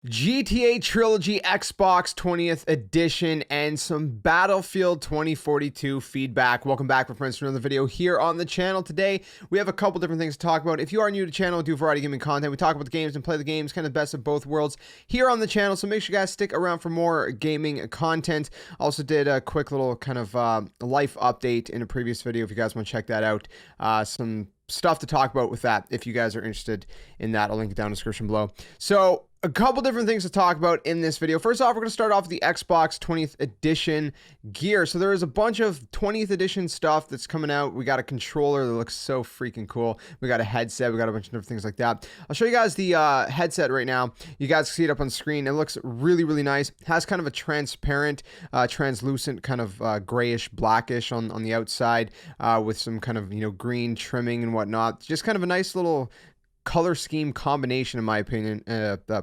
GTA Trilogy Xbox 20th Edition and some Battlefield 2042 feedback. Welcome back, my friends, to another video here on the channel. Today, we have a couple different things to talk about. If you are new to the channel, we do a variety of gaming content. We talk about the games and play the games, kind of best of both worlds here on the channel. So make sure you guys stick around for more gaming content. Also did a quick little kind of life update in a previous video if you guys want to check that out. Some stuff to talk about with that if you guys are interested in that. I'll link it down in the description below. So a couple different things to talk about in this video. First off, we're going to start off with the Xbox 20th Edition gear. So there is a bunch of 20th Edition stuff that's coming out. We got a controller that looks so freaking cool. We got a headset. We got a bunch of different things like that. I'll show you guys the headset right now. You guys can see it up on screen. It looks really, really nice. It has kind of a transparent, translucent kind of grayish, blackish on the outside with some kind of, green trimming and whatnot. Just kind of a nice little color scheme combination, in my opinion,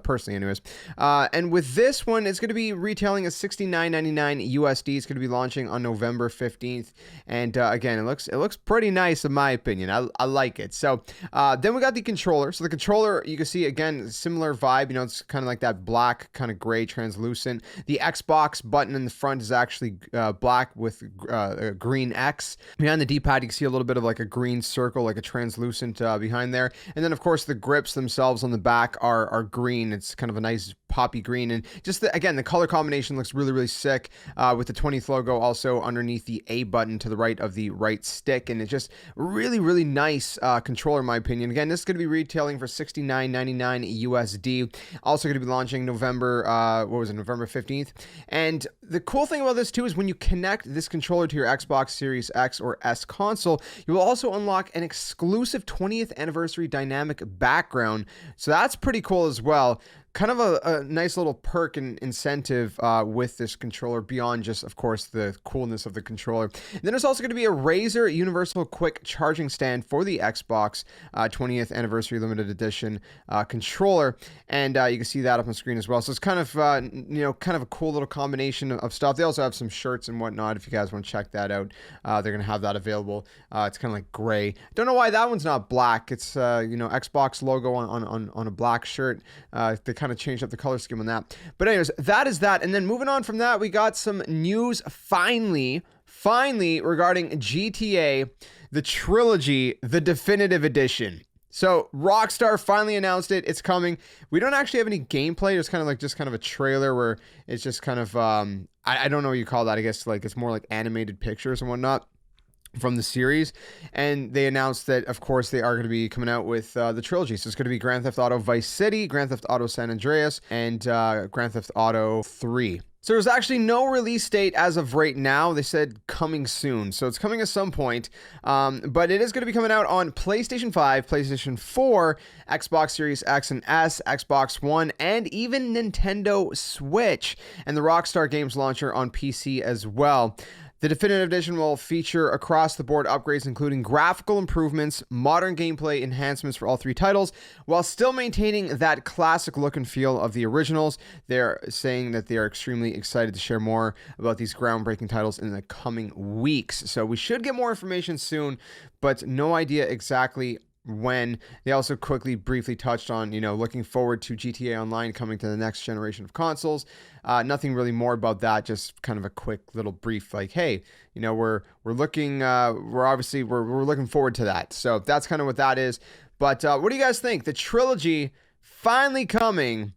personally anyways. And with this one, it's going to be retailing at $69.99 USD. It's going to be launching on November 15th. And again, it looks pretty nice in my opinion. I like it. So then we got the controller. So the controller, you can see again, similar vibe. It's kind of like that black, kind of gray, translucent. The Xbox button in the front is actually black with a green X. Behind the D-pad, you can see a little bit of like a green circle, like a translucent behind there. And then of course the grips themselves on the back are green. It's kind of a nice poppy green, and just again, the color combination looks really, really sick with the 20th logo also underneath the A button to the right of the right stick, and it's just really, really nice controller in my opinion. Again, this is going to be retailing for $69.99 USD. Also going to be launching November 15th. And the cool thing about this too is when you connect this controller to your Xbox Series X or S console, you will also unlock an exclusive 20th anniversary dynamic background. So that's pretty cool as well. Kind of a nice little perk and incentive with this controller beyond just, of course, the coolness of the controller. And then there's also going to be a Razer Universal Quick Charging Stand for the Xbox 20th Anniversary Limited Edition controller, and you can see that up on screen as well. So it's kind of kind of a cool little combination of stuff. They also have some shirts and whatnot if you guys want to check that out. They're going to have that available. It's kind of like gray. Don't know why that one's not black. It's Xbox logo on a black shirt. They kind of changed up the color scheme on that. But anyways, that is that. And then moving on from that, we got some news finally regarding GTA, the Trilogy, the Definitive Edition. So Rockstar finally announced it. It's coming. We don't actually have any gameplay. It's kind of like just kind of a trailer where it's just kind of I don't know what you call that. I guess like it's more like animated pictures and whatnot from the series. And they announced that, of course, they are going to be coming out with the trilogy. So it's going to be Grand Theft Auto Vice City, Grand Theft Auto San Andreas, and Grand Theft Auto 3. So there's actually no release date as of right now. They said coming soon. So it's coming at some point. But it is going to be coming out on PlayStation 5, PlayStation 4, Xbox Series X and S, Xbox One, and even Nintendo Switch, and the Rockstar Games launcher on PC as well. The Definitive Edition will feature across-the-board upgrades, including graphical improvements, modern gameplay enhancements for all three titles, while still maintaining that classic look and feel of the originals. They're saying that they are extremely excited to share more about these groundbreaking titles in the coming weeks. So we should get more information soon, but no idea exactly when. They also briefly touched on, looking forward to GTA Online coming to the next generation of consoles. Nothing really more about that, just kind of a quick little brief, like, hey, we're looking, we're looking forward to that. So that's kind of what that is. But what do you guys think? The trilogy finally coming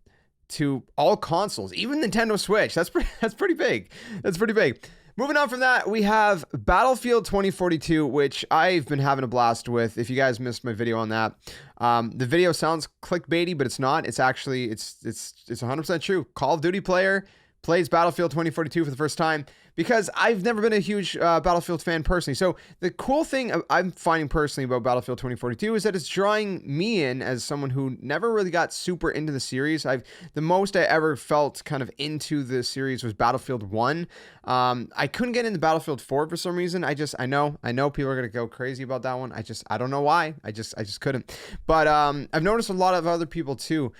to all consoles, even Nintendo Switch. That's pretty big. That's pretty big. Moving on from that, we have Battlefield 2042, which I've been having a blast with. If you guys missed my video on that, the video sounds clickbaity, but it's not. It's actually, it's 100% true. Call of Duty player plays Battlefield 2042 for the first time, because I've never been a huge Battlefield fan personally. So the cool thing I'm finding personally about Battlefield 2042 is that it's drawing me in as someone who never really got super into the series. The most I ever felt kind of into the series was Battlefield 1. I couldn't get into Battlefield 4 for some reason. I know people are going to go crazy about that one. I don't know why. I just couldn't. But I've noticed a lot of other people too,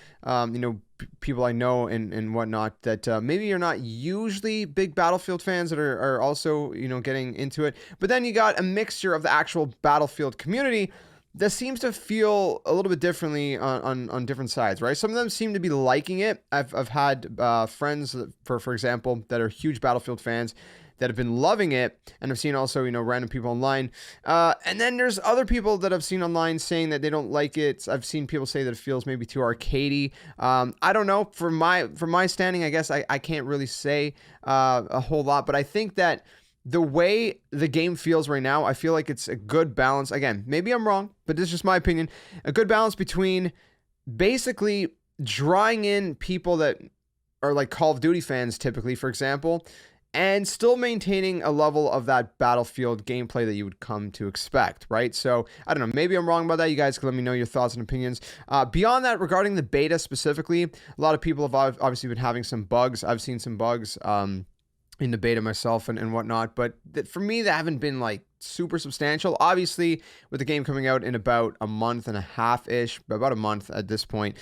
people I know and whatnot, that maybe you're not usually big Battlefield fans that are also, getting into it. But then you got a mixture of the actual Battlefield community that seems to feel a little bit differently on different sides, right? Some of them seem to be liking it. I've had friends, for example, that are huge Battlefield fans that have been loving it, and I've seen also, random people online. And then there's other people that I've seen online saying that they don't like it. I've seen people say that it feels maybe too arcadey. I don't know. From my standing, I guess I can't really say a whole lot, but I think that the way the game feels right now, I feel like it's a good balance. Again, maybe I'm wrong, but this is just my opinion. A good balance between basically drawing in people that are like Call of Duty fans, typically, for example, and still maintaining a level of that Battlefield gameplay that you would come to expect, right? So, I don't know, maybe I'm wrong about that. You guys can let me know your thoughts and opinions. Beyond that, regarding the beta specifically, a lot of people have obviously been having some bugs. I've seen some bugs in the beta myself and whatnot, but for me, they haven't been like super substantial. Obviously, with the game coming out in about a month and a half-ish, about a month at this point,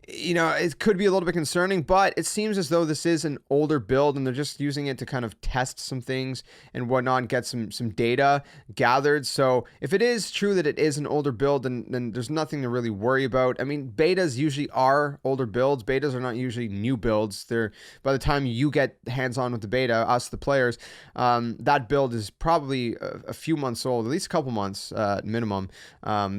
it could be a little bit concerning, but it seems as though this is an older build and they're just using it to kind of test some things and whatnot and get some data gathered. So if it is true that it is an older build, then there's nothing to really worry about. I mean, betas usually are older builds. Betas are not usually new builds. By the time you get hands-on with the beta, us, the players, that build is probably a few months old, at least a couple months minimum.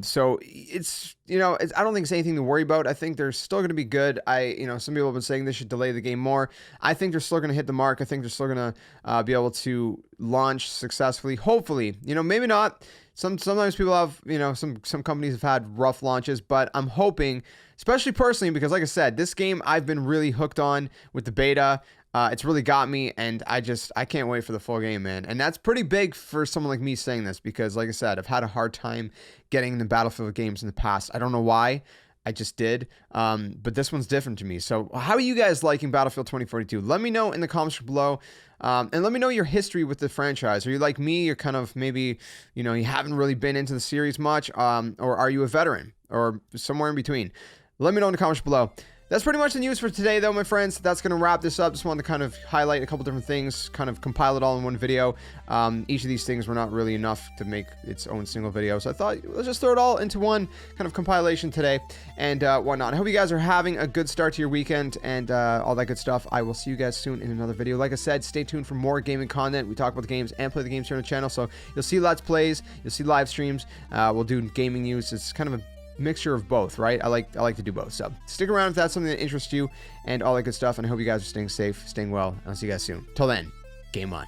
So it's, I don't think it's anything to worry about. I think they're still going to be good. Some people have been saying they should delay the game more. I think they're still going to hit the mark. I think they're still going to be able to launch successfully. Hopefully, maybe not. Sometimes people have, some companies have had rough launches, but I'm hoping, especially personally, because like I said, this game I've been really hooked on with the beta. It's really got me, and I can't wait for the full game, man. And that's pretty big for someone like me saying this, because like I said, I've had a hard time getting the Battlefield games in the past. I don't know why. I just did. But this one's different to me. So how are you guys liking Battlefield 2042? Let me know in the comments below. And let me know your history with the franchise. Are you like me? You're kind of maybe, you haven't really been into the series much. Or are you a veteran? Or somewhere in between? Let me know in the comments below. That's pretty much the news for today, though, my friends. That's going to wrap this up. Just wanted to kind of highlight a couple different things, kind of compile it all in one video. Each of these things were not really enough to make its own single video, so I thought, let's just throw it all into one kind of compilation today and whatnot. I hope you guys are having a good start to your weekend and all that good stuff. I will see you guys soon in another video. Like I said, stay tuned for more gaming content. We talk about the games and play the games here on the channel, so you'll see Let's Plays, you'll see live streams. We'll do gaming news. It's kind of a mixture of both, right? I like to do both. So stick around if that's something that interests you and all that good stuff. And I hope you guys are staying safe, staying well. I'll see you guys soon. Till then, game on.